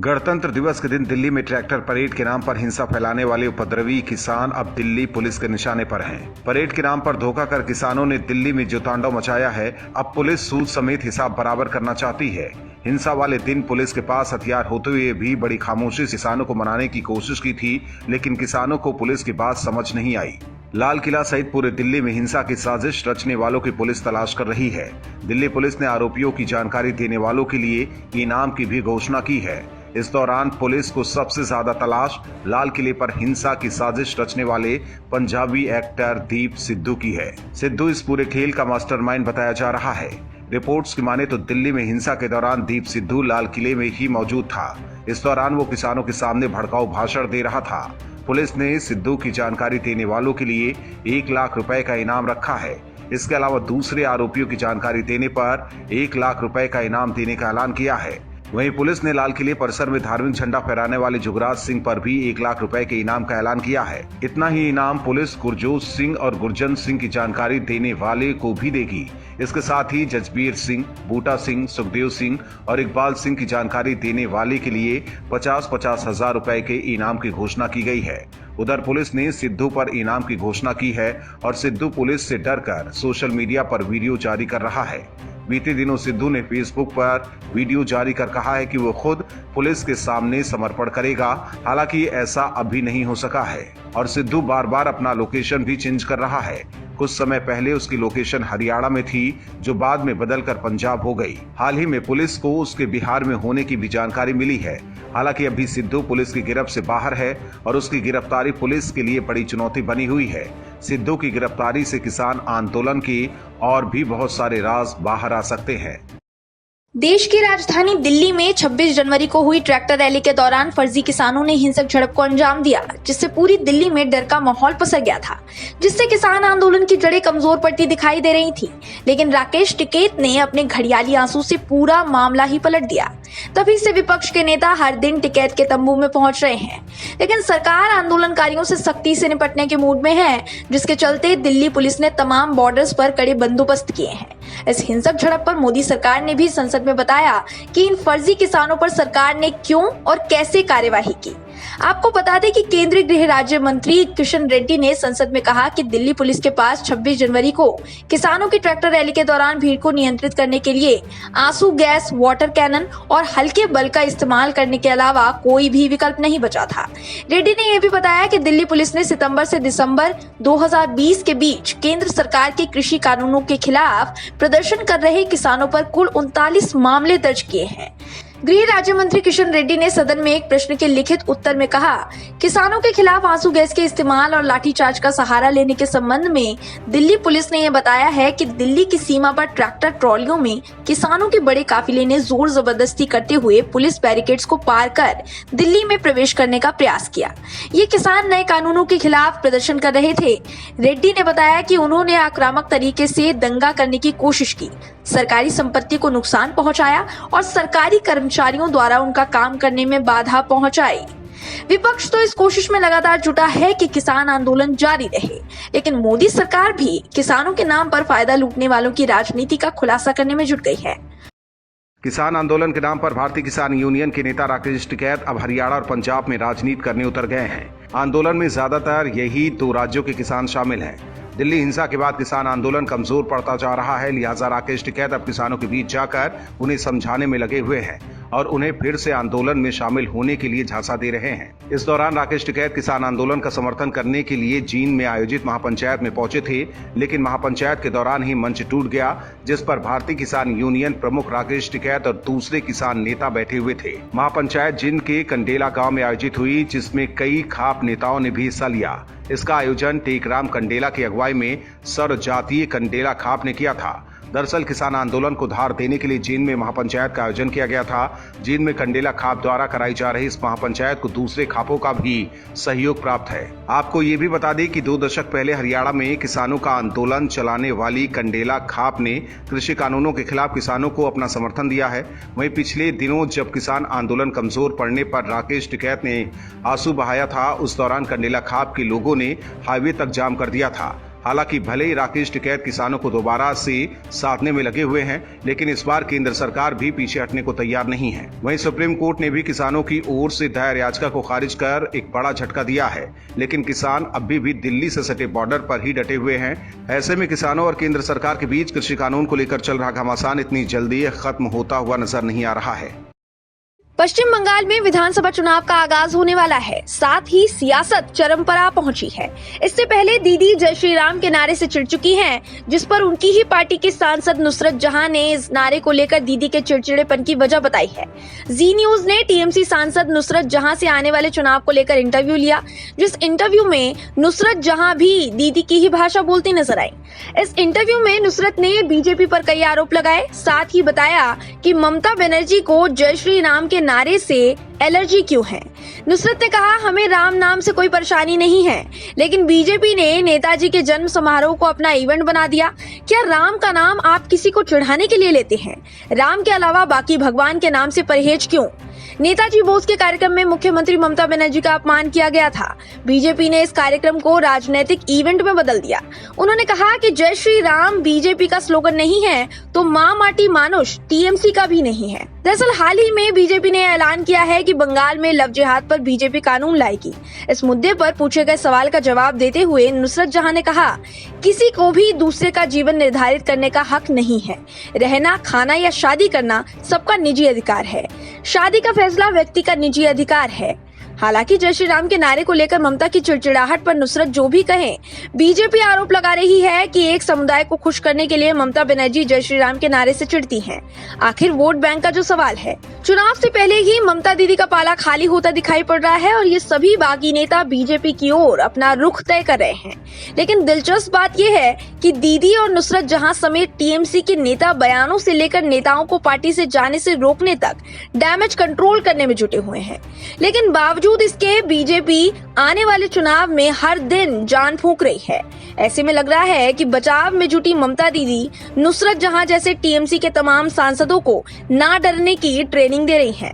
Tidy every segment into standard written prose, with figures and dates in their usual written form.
गणतंत्र दिवस के दिन दिल्ली में ट्रैक्टर परेड के नाम पर हिंसा फैलाने वाले उपद्रवी किसान अब दिल्ली पुलिस के निशाने पर हैं। परेड के नाम पर धोखा कर किसानों ने दिल्ली में जो तांडव मचाया है, अब पुलिस सूद समेत हिसाब बराबर करना चाहती है। हिंसा वाले दिन पुलिस के पास हथियार होते हुए भी बड़ी खामोशी से किसानों को मनाने की कोशिश की थी, लेकिन किसानों को पुलिस की बात समझ नहीं आई। लाल किला सहित पूरे दिल्ली में हिंसा की साजिश रचने वालों की पुलिस तलाश कर रही है। दिल्ली पुलिस ने आरोपियों की जानकारी देने वालों के लिए इनाम की भी घोषणा की है। इस दौरान पुलिस को सबसे ज्यादा तलाश लाल किले पर हिंसा की साजिश रचने वाले पंजाबी एक्टर दीप सिद्धू की है। सिद्धू इस पूरे खेल का मास्टरमाइंड बताया जा रहा है। रिपोर्ट्स की माने तो दिल्ली में हिंसा के दौरान दीप सिद्धू लाल किले में ही मौजूद था। इस दौरान वो किसानों के सामने भड़काऊ भाषण दे रहा था। पुलिस ने सिद्धू की जानकारी देने वालों के लिए 1 लाख रुपए का इनाम रखा है। इसके अलावा दूसरे आरोपियों की जानकारी देने पर 1 लाख रुपए का इनाम देने का ऐलान किया है। वहीं पुलिस ने लाल किले परिसर में धार्मिक झंडा फहराने वाले जुगराज सिंह पर भी 1 लाख रुपए के इनाम का ऐलान किया है। इतना ही इनाम पुलिस गुरजोत सिंह और गुरजन सिंह की जानकारी देने वाले को भी देगी। इसके साथ ही जजबीर सिंह, बूटा सिंह, सुखदेव सिंह और इकबाल सिंह की जानकारी देने वाले के लिए 50-50 हजार रुपए के इनाम की घोषणा की गई है। उधर पुलिस ने सिद्धू पर इनाम की घोषणा की है और सिद्धू पुलिस से डरकर सोशल मीडिया पर वीडियो जारी कर रहा है। बीते दिनों सिद्धू ने फेसबुक पर वीडियो जारी कर कहा है कि वो खुद पुलिस के सामने समर्पण करेगा। हालांकि ऐसा अभी नहीं हो सका है और सिद्धू बार बार अपना लोकेशन भी चेंज कर रहा है। कुछ समय पहले उसकी लोकेशन हरियाणा में थी, जो बाद में बदलकर पंजाब हो गई। हाल ही में पुलिस को उसके बिहार में होने की भी जानकारी मिली है। हालांकि अभी सिद्धू पुलिस की गिरफ्त से बाहर है और उसकी गिरफ्तारी पुलिस के लिए बड़ी चुनौती बनी हुई है। सिद्धू की गिरफ्तारी से किसान आंदोलन के और भी बहुत सारे राज बाहर आ सकते हैं। देश की राजधानी दिल्ली में 26 जनवरी को हुई ट्रैक्टर रैली के दौरान फर्जी किसानों ने हिंसक झड़प को अंजाम दिया, जिससे पूरी दिल्ली में डर का माहौल पसर गया था, जिससे किसान आंदोलन की जड़ें कमजोर पड़ती दिखाई दे रही थी। लेकिन राकेश टिकैत ने अपने घड़ियाली आंसू से पूरा मामला ही पलट दिया। तभी से विपक्ष के नेता हर दिन टिकैत के तंबू में पहुंच रहे हैं, लेकिन सरकार आंदोलनकारियों से सख्ती से निपटने के मूड में है, जिसके चलते दिल्ली पुलिस ने तमाम बॉर्डर्स पर कड़े बंदोबस्त किए हैं। इस हिंसक झड़प पर मोदी सरकार ने भी संसद में बताया कि इन फर्जी किसानों पर सरकार ने क्यों और कैसे कार्यवाही की। आपको बता दें कि केंद्रीय गृह राज्य मंत्री किशन रेड्डी ने संसद में कहा कि दिल्ली पुलिस के पास 26 जनवरी को किसानों की ट्रैक्टर रैली के दौरान भीड़ को नियंत्रित करने के लिए आंसू गैस, वाटर कैनन और हल्के बल का इस्तेमाल करने के अलावा कोई भी विकल्प नहीं बचा था। रेड्डी ने यह भी बताया कि दिल्ली पुलिस ने सितंबर से दिसंबर 2020 के बीच केंद्र सरकार के कृषि कानूनों के खिलाफ प्रदर्शन कर रहे किसानों पर कुल 39 मामले दर्ज किए हैं। गृह राज्य मंत्री किशन रेड्डी ने सदन में एक प्रश्न के लिखित उत्तर में कहा, किसानों के खिलाफ आंसू गैस के इस्तेमाल और लाठीचार्ज का सहारा लेने के संबंध में दिल्ली पुलिस ने यह बताया है कि दिल्ली की सीमा पर ट्रैक्टर ट्रॉलियों में किसानों के बड़े काफिले ने जोर जबरदस्ती करते हुए पुलिस बैरिकेड्स को पार कर दिल्ली में प्रवेश करने का प्रयास किया। ये किसान नए कानूनों के खिलाफ प्रदर्शन कर रहे थे। रेड्डी ने बताया कि उन्होंने आक्रामक तरीके से दंगा करने की कोशिश की, सरकारी संपत्ति को नुकसान पहुंचाया और सरकारी कर्मचारियों द्वारा उनका काम करने में बाधा पहुंचाई। विपक्ष तो इस कोशिश में लगातार जुटा है कि किसान आंदोलन जारी रहे, लेकिन मोदी सरकार भी किसानों के नाम पर फायदा लूटने वालों की राजनीति का खुलासा करने में जुट गई है। किसान आंदोलन के नाम पर भारतीय किसान यूनियन के नेता राकेश टिकैत अब हरियाणा और पंजाब में राजनीति करने उतर गए हैं। आंदोलन में ज्यादातर यही 2 राज्यों के किसान शामिल हैं। दिल्ली हिंसा के बाद किसान आंदोलन कमजोर पड़ता जा रहा है, लिहाजा राकेश टिकैत अब किसानों के बीच जाकर उन्हें समझाने में लगे हुए हैं और उन्हें फिर से आंदोलन में शामिल होने के लिए झांसा दे रहे हैं। इस दौरान राकेश टिकैत किसान आंदोलन का समर्थन करने के लिए जींद में आयोजित महापंचायत में पहुंचे थे, लेकिन महापंचायत के दौरान ही मंच टूट गया, जिस पर भारतीय किसान यूनियन प्रमुख राकेश टिकैत और दूसरे किसान नेता बैठे हुए थे। महापंचायत जींद के कंडेला गाँव में आयोजित हुई, जिसमें कई खाप नेताओं ने भी हिस्सा लिया। इसका आयोजन टेकराम कंडेला की अगुवाई में सरजातीय कंडेला खाप ने किया था। दरअसल किसान आंदोलन को धार देने के लिए जींद में महापंचायत का आयोजन किया गया था। जींद में कंडेला खाप द्वारा कराई जा रही इस महापंचायत को दूसरे खापों का भी सहयोग प्राप्त है। आपको ये भी बता दें कि 2 दशक पहले हरियाणा में किसानों का आंदोलन चलाने वाली कंडेला खाप ने कृषि कानूनों के खिलाफ किसानों को अपना समर्थन दिया है। वहीं पिछले दिनों जब किसान आंदोलन कमजोर पड़ने पर राकेश टिकैत ने आंसू बहाया था, उस दौरान कंडेला खाप के लोगों ने हाईवे तक जाम कर दिया था। हालांकि भले ही राकेश टिकैत किसानों को दोबारा से साधने में लगे हुए हैं, लेकिन इस बार केंद्र सरकार भी पीछे हटने को तैयार नहीं है। वहीं सुप्रीम कोर्ट ने भी किसानों की ओर से दायर याचिका को खारिज कर एक बड़ा झटका दिया है, लेकिन किसान अभी भी दिल्ली से सटे बॉर्डर पर ही डटे हुए हैं। ऐसे में किसानों और केंद्र सरकार के बीच कृषि कानून को लेकर चल रहा घमासान इतनी जल्दी खत्म होता हुआ नजर नहीं आ रहा है। पश्चिम बंगाल में विधानसभा चुनाव का आगाज होने वाला है, साथ ही सियासत चरम पर आ पहुंची है। इससे पहले दीदी जय श्री राम के नारे से चिढ़ चुकी हैं, जिस पर उनकी ही पार्टी की सांसद नुसरत जहां ने इस नारे को लेकर दीदी के चिड़चिड़ेपन की वजह बताई है। जी न्यूज ने टीएमसी सांसद नुसरत जहां से आने वाले चुनाव को लेकर इंटरव्यू लिया, जिस इंटरव्यू में नुसरत जहां भी दीदी की ही भाषा बोलती नजर आई। इस इंटरव्यू में नुसरत ने बीजेपी पर कई आरोप लगाए, साथ ही बताया कि ममता बनर्जी को जय श्री राम के नारे से एलर्जी क्यों है। नुसरत ने कहा, हमें राम नाम से कोई परेशानी नहीं है, लेकिन बीजेपी ने नेताजी के जन्म समारोह को अपना इवेंट बना दिया। क्या राम का नाम आप किसी को चिढ़ाने के लिए लेते हैं? राम के अलावा बाकी भगवान के नाम से परहेज क्यों? नेताजी बोस के कार्यक्रम में मुख्यमंत्री ममता बनर्जी का अपमान किया गया था। बीजेपी ने इस कार्यक्रम को राजनीतिक इवेंट में बदल दिया। उन्होंने कहा कि जय श्री राम बीजेपी का स्लोगन नहीं है तो माँ माटी मानुष टीएमसी का भी नहीं है। दरअसल हाल ही में बीजेपी ने ऐलान किया है कि बंगाल में लव जिहाद पर बीजेपी कानून लाएगी। इस मुद्दे पर पूछे गए सवाल का जवाब देते हुए नुसरत जहां ने कहा, किसी को भी दूसरे का जीवन निर्धारित करने का हक नहीं है। रहना, खाना या शादी करना सबका निजी अधिकार है। शादी का फैसला व्यक्ति का निजी अधिकार है। हालांकि जय श्री राम के नारे को लेकर ममता की चिड़चिड़ाहट पर नुसरत जो भी कहें, बीजेपी आरोप लगा रही है कि एक समुदाय को खुश करने के लिए ममता बनर्जी जय श्री राम के नारे से चिढ़ती हैं। आखिर वोट बैंक का जो सवाल है, चुनाव से पहले ही ममता दीदी का पाला खाली होता दिखाई पड़ रहा है और ये सभी बागी नेता बीजेपी की ओर अपना रुख तय कर रहे हैं। लेकिन दिलचस्प बात यह है कि दीदी और नुसरत जहां समेत टीएमसी के नेता बयानों से लेकर नेताओं को पार्टी से जाने से रोकने तक डैमेज कंट्रोल करने में जुटे हुए हैं, लेकिन बावजूद इसके बीजेपी आने वाले चुनाव में हर दिन जान फूंक रही है। ऐसे में लग रहा है कि बचाव में जुटी ममता दीदी नुसरत जहां जैसे टीएमसी के तमाम सांसदों को ना डरने की ट्रेनिंग दे रही हैं।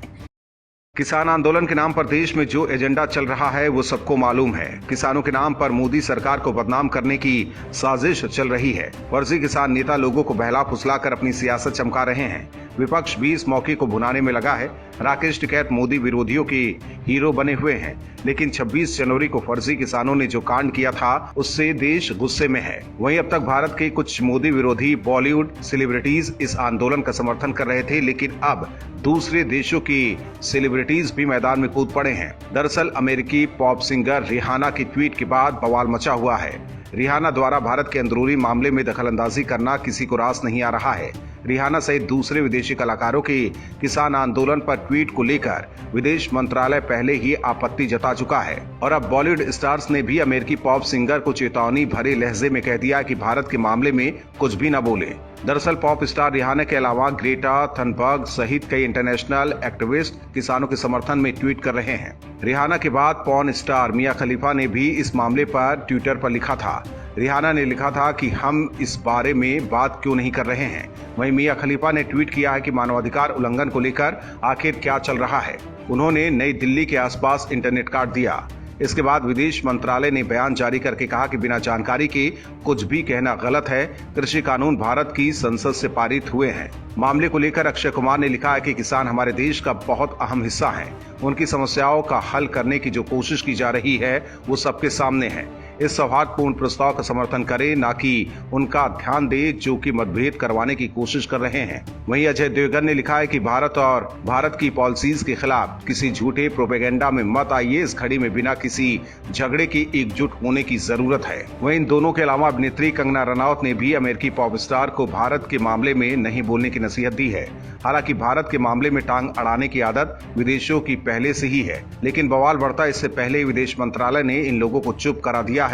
किसान आंदोलन के नाम पर देश में जो एजेंडा चल रहा है वो सबको मालूम है। किसानों के नाम पर मोदी सरकार को बदनाम करने की साजिश चल रही है। फर्जी किसान नेता लोगों को बहला फुसलाकर अपनी सियासत चमका रहे हैं। विपक्ष भी इस मौके को भुनाने में लगा है। राकेश टिकैत मोदी विरोधियों के हीरो बने हुए हैं, लेकिन 26 जनवरी को फर्जी किसानों ने जो कांड किया था उससे देश गुस्से में है। वहीं अब तक भारत के कुछ मोदी विरोधी बॉलीवुड सेलिब्रिटीज इस आंदोलन का समर्थन कर रहे थे, लेकिन अब दूसरे देशों की सेलिब्रिटीज भी मैदान में कूद पड़े हैं। दरअसल अमेरिकी पॉप सिंगर रिहाना की ट्वीट के बाद बवाल मचा हुआ है। रिहाना द्वारा भारत के अंदरूनी मामले में दखलंदाजी करना किसी को रास नहीं आ रहा है। रिहाना सहित दूसरे विदेशी कलाकारों के किसान आंदोलन पर ट्वीट को लेकर विदेश मंत्रालय पहले ही आपत्ति जता चुका है और अब बॉलीवुड स्टार्स ने भी अमेरिकी पॉप सिंगर को चेतावनी भरे लहजे में कह दिया कि भारत के मामले में कुछ भी न बोले। दरअसल पॉप स्टार रिहाना के अलावा ग्रेटा थनबर्ग सहित कई इंटरनेशनल एक्टिविस्ट किसानों के समर्थन में ट्वीट कर रहे हैं। रिहाना के बाद पॉर्न स्टार मिया खलीफा ने भी इस मामले पर ट्विटर पर लिखा था। रिहाना ने लिखा था कि हम इस बारे में बात क्यों नहीं कर रहे हैं। वहीं मिया खलीफा ने ट्वीट किया है कि मानवाधिकार उल्लंघन को लेकर आखिर क्या चल रहा है। उन्होंने नई दिल्ली के आसपास इंटरनेट काट दिया। इसके बाद विदेश मंत्रालय ने बयान जारी करके कहा कि बिना जानकारी के कुछ भी कहना गलत है। कृषि कानून भारत की संसद से पारित हुए हैं। मामले को लेकर अक्षय कुमार ने लिखा है कि किसान हमारे देश का बहुत अहम हिस्सा हैं। उनकी समस्याओं का हल करने की जो कोशिश की जा रही है वो सबके सामने है। इस सौहार्दपूर्ण प्रस्ताव का समर्थन करें, ना कि उनका ध्यान दे जो कि मतभेद करवाने की कोशिश कर रहे हैं। वहीं अजय देवगन ने लिखा है कि भारत और भारत की पॉलिसीज के खिलाफ किसी झूठे प्रोपेगेंडा में मत आइए। इस घड़ी में बिना किसी झगड़े की एकजुट होने की जरूरत है। वहीं इन दोनों के अलावा अभिनेत्री कंगना रनौत ने भी अमेरिकी पॉप स्टार को भारत के मामले में नहीं बोलने की नसीहत दी है। हालांकि भारत के मामले में टांग अड़ाने की आदत विदेशों की पहले से ही है, लेकिन बवाल बढ़ता इससे पहले विदेश मंत्रालय ने इन लोगों को चुप करा दिया है।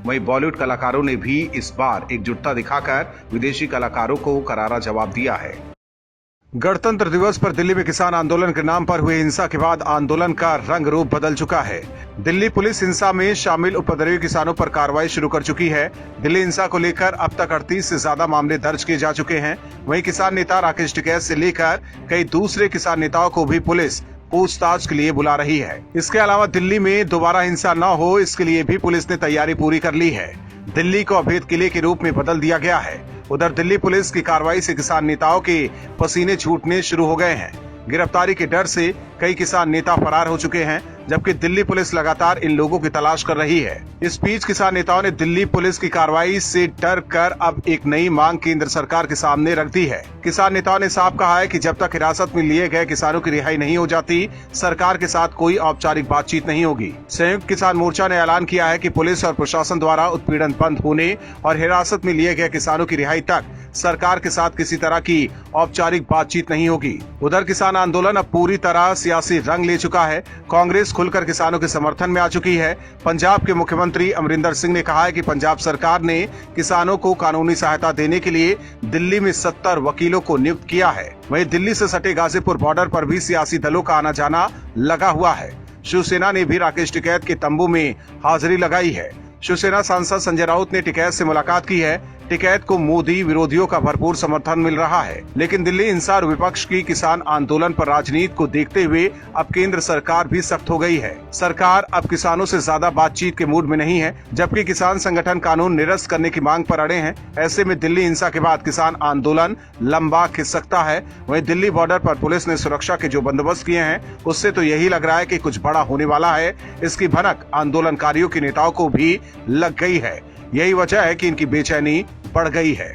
वहीं बॉलीवुड कलाकारों ने भी इस बार एकजुटता दिखाकर विदेशी कलाकारों को करारा जवाब दिया है। गणतंत्र दिवस पर दिल्ली में किसान आंदोलन के नाम पर हुई हिंसा के बाद आंदोलन का रंग रूप बदल चुका है। दिल्ली पुलिस हिंसा में शामिल उपद्रवी किसानों पर कार्रवाई शुरू कर चुकी है। दिल्ली हिंसा को लेकर अब तक 38 से ज्यादा मामले दर्ज किए जा चुके हैं। वहीं किसान नेता राकेश टिकैत से लेकर कई दूसरे किसान नेताओं को भी पुलिस पूछताछ के लिए बुला रही है। इसके अलावा दिल्ली में दोबारा हिंसा न हो, इसके लिए भी पुलिस ने तैयारी पूरी कर ली है। दिल्ली को अभेद किले के रूप में बदल दिया गया है। उधर दिल्ली पुलिस की कार्रवाई से किसान नेताओं के पसीने छूटने शुरू हो गए हैं। गिरफ्तारी के डर से कई किसान नेता फरार हो चुके हैं, जबकि दिल्ली पुलिस लगातार इन लोगों की तलाश कर रही है। इस बीच किसान नेताओं ने दिल्ली पुलिस की कार्रवाई से डर कर अब एक नई मांग केंद्र सरकार के सामने रख दी है। किसान नेताओं ने साफ कहा है कि जब तक हिरासत में लिए गए किसानों की रिहाई नहीं हो जाती, सरकार के साथ कोई औपचारिक बातचीत नहीं होगी। संयुक्त किसान मोर्चा ने ऐलान किया है कि पुलिस और प्रशासन द्वारा उत्पीड़न बंद होने और हिरासत में लिए गए किसानों की रिहाई तक सरकार के साथ किसी तरह की औपचारिक बातचीत नहीं होगी। उधर किसान आंदोलन अब पूरी तरह सियासी रंग ले चुका है। कांग्रेस खुलकर किसानों के समर्थन में आ चुकी है। पंजाब के मुख्यमंत्री अमरिंदर सिंह ने कहा है कि पंजाब सरकार ने किसानों को कानूनी सहायता देने के लिए दिल्ली में 70 वकीलों को नियुक्त किया है। वहीं दिल्ली से सटे गाजीपुर बॉर्डर पर भी सियासी दलों का आना जाना लगा हुआ है। शिवसेना ने भी राकेश टिकैत के तंबू में हाजिरी लगाई है। शिवसेना सांसद संजय राउत ने टिकैत से मुलाकात की है। टिकैत को मोदी विरोधियों का भरपूर समर्थन मिल रहा है, लेकिन दिल्ली हिंसा और विपक्ष की किसान आंदोलन पर राजनीति को देखते हुए अब केंद्र सरकार भी सख्त हो गई है। सरकार अब किसानों से ज्यादा बातचीत के मूड में नहीं है, जबकि किसान संगठन कानून निरस्त करने की मांग पर अड़े हैं। ऐसे में दिल्ली हिंसा के बाद किसान आंदोलन लंबा खिंच सकता है। वहीं दिल्ली बॉर्डर पर पुलिस ने सुरक्षा के जो बंदोबस्त किए हैं, उससे तो यही लग रहा है कि कुछ बड़ा होने वाला है। इसकी भनक आंदोलनकारियों के नेताओं को भी लग गई है। यही वजह है कि इनकी बेचैनी बढ़ गई है।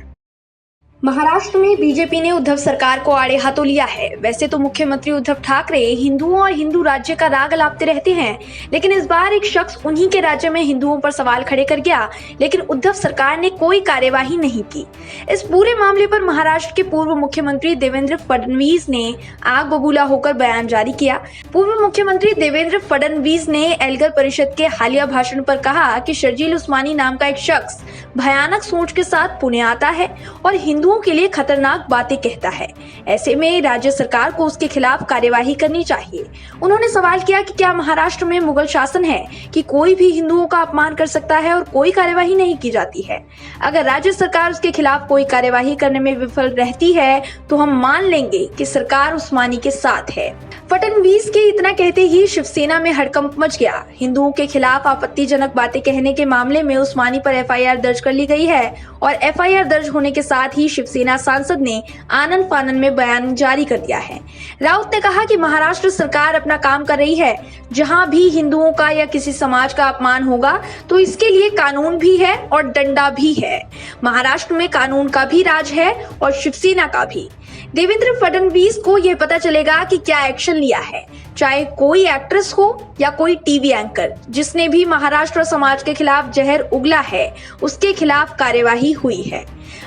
महाराष्ट्र में बीजेपी ने उद्धव सरकार को आड़े हाथों लिया है। वैसे तो मुख्यमंत्री उद्धव ठाकरे हिंदुओं और हिंदू राज्य का राग अलापते रहते हैं, लेकिन इस बार एक शख्स उन्हीं के राज्य में हिंदुओं पर सवाल खड़े कर गया, लेकिन उद्धव सरकार ने कोई कार्यवाही नहीं की। इस पूरे मामले पर महाराष्ट्र के पूर्व मुख्यमंत्री देवेंद्र फडणवीस ने आग बबूला होकर बयान जारी किया। पूर्व मुख्यमंत्री देवेंद्र फडणवीस ने एल्गार परिषद के हालिया भाषण पर कहा कि शर्जील उस्मानी नाम का एक शख्स भयानक सोच के साथ पुणे आता है और हिंदुओं के लिए खतरनाक बातें कहता है। ऐसे में राज्य सरकार को उसके खिलाफ कार्यवाही करनी चाहिए। उन्होंने सवाल किया कि क्या महाराष्ट्र में मुगल शासन है कि कोई भी हिंदुओं का अपमान कर सकता है और कोई कार्यवाही नहीं की जाती है। अगर राज्य सरकार उसके खिलाफ कोई कार्यवाही करने में विफल रहती है तो हम मान लेंगे कि सरकार उस्मानी के साथ है। फडणवीस के इतना कहते ही शिवसेना में हड़कंप मच गया। हिंदुओं के खिलाफ आपत्तिजनक बातें कहने के मामले में उस्मानी पर एफआईआर दर्ज कर ली गई है और एफआईआर दर्ज होने के साथ ही शिवसेना सांसद ने आनन फानन में बयान जारी कर दिया है। राउत ने कहा कि महाराष्ट्र सरकार अपना काम कर रही है। जहां भी हिंदुओं का या किसी समाज का अपमान होगा तो इसके लिए कानून भी है और डंडा भी है। महाराष्ट्र में कानून का भी राज है और शिवसेना का भी। देवेंद्र फडणवीस को यह पता चलेगा कि क्या एक्शन लिया है, चाहे कोई एक्ट्रेस हो या कोई टीवी एंकर। जिसने भी महाराष्ट्र समाज के खिलाफ जहर उगला है उसके खिलाफ कार्यवाही हुई है।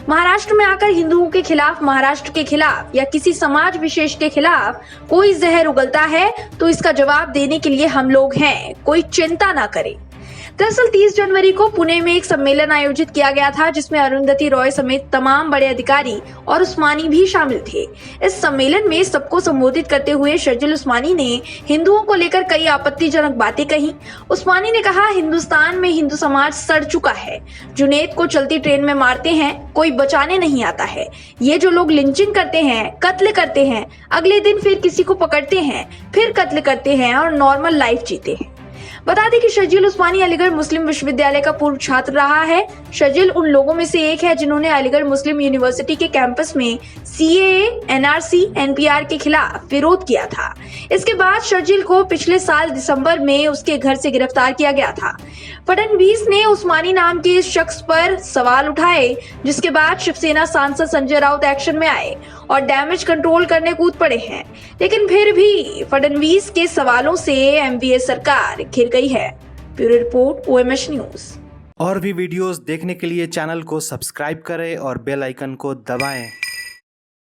महाराष्ट्र में आकर हिंदुओं के खिलाफ, महाराष्ट्र के खिलाफ या किसी समाज विशेष के खिलाफ कोई जहर उगलता है तो इसका जवाब देने के लिए हम लोग हैं, कोई चिंता ना करे। दरअसल 30 जनवरी को पुणे में एक सम्मेलन आयोजित किया गया था, जिसमें अरुंधति रॉय समेत तमाम बड़े अधिकारी और उस्मानी भी शामिल थे। इस सम्मेलन में सबको संबोधित करते हुए शर्जील उस्मानी ने हिंदुओं को लेकर कई आपत्तिजनक बातें कही। उस्मानी ने कहा, हिंदुस्तान में हिंदू समाज सड़ चुका है। जुनैद को चलती ट्रेन में मारते हैं, कोई बचाने नहीं आता है। ये जो लोग लिंचिंग करते हैं, कत्ल करते हैं, अगले दिन फिर किसी को पकड़ते हैं, फिर कत्ल करते हैं और नॉर्मल लाइफ जीते हैं। बता दें कि शर्जील उस्मानी अलीगढ़ मुस्लिम विश्वविद्यालय का पूर्व छात्र रहा है। शर्जील उन लोगों में से एक है जिन्होंने अलीगढ़ मुस्लिम यूनिवर्सिटी के कैंपस में सीएए, एनआरसी, एनपीआर के खिलाफ विरोध किया था। इसके बाद शर्जील को पिछले साल दिसंबर में उसके घर से गिरफ्तार किया गया था। फडणवीस ने उस्मानी नाम के इस शख्स पर सवाल उठाए, जिसके बाद शिवसेना सांसद संजय राउत एक्शन में आए और डैमेज कंट्रोल करने कूद पड़े हैं। लेकिन फिर भी फडणवीस के सवालों से एमवीए सरकार घिर गई है। Bureau report, OMH news. और भी वीडियोस देखने के लिए चैनल को सब्सक्राइब करें और बेल आइकन को दबाएं।